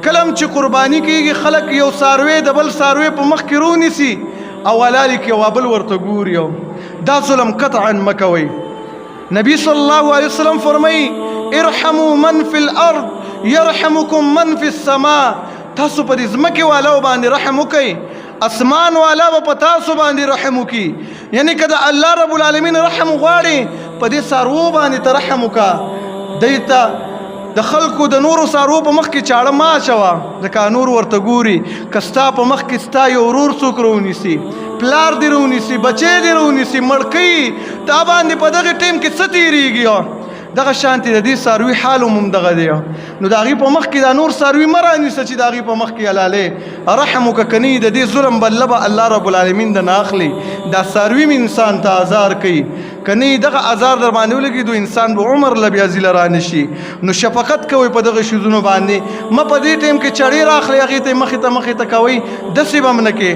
کلم چې قرباني کیږي خلک یو څاروی د بل څاروی په مخ کې رونیسي او ولالی کې یو بل ورته ګوري دا ظلم قطعا مکوئ نبی صلی الله علیه وسلم فرمایي ارحموا من فی الارض يرحمكم من فی السماء تاسو په دې ځمکې والو باندې رحم وکئ اسمان والا به په تاسو باندې رحم وکړي یعنی که د الله رب العالمین رحم غواړي په دې څاروو باندې ته رحم وکړه دوی ته د خلکو د نورو څاروو په مخ کې چاړه مه اچوه ځکه نور ورته ګوري که ستا په مخ کې ستا یو ورور څوک رونیسي پلار دې رونیسي بچی دې رونیسي مړ کوي تا باندې په دغه ټیم کې څه تېرېږي دغه شانتي د دې څاروي حال هم دغه دی نو د هغې په مخ کې دا نور څاروي مه رانیسه چې د هغې په مخ کې حلالې رحم وکړه که نه د دې ظلم بدله به الله رب العالمین د نه اخلي دا څاروي م انسان ته ازار کوي که نه دغه ازار در باندې ولګېدو انسان به عمر له بیا ځیله رانشي نو شفقت کوئ په دغه شیزونو باندې مه په دې ټیم کې چړې راخلئ هغې ته یې مخې ته کوئ داسې به م نه کې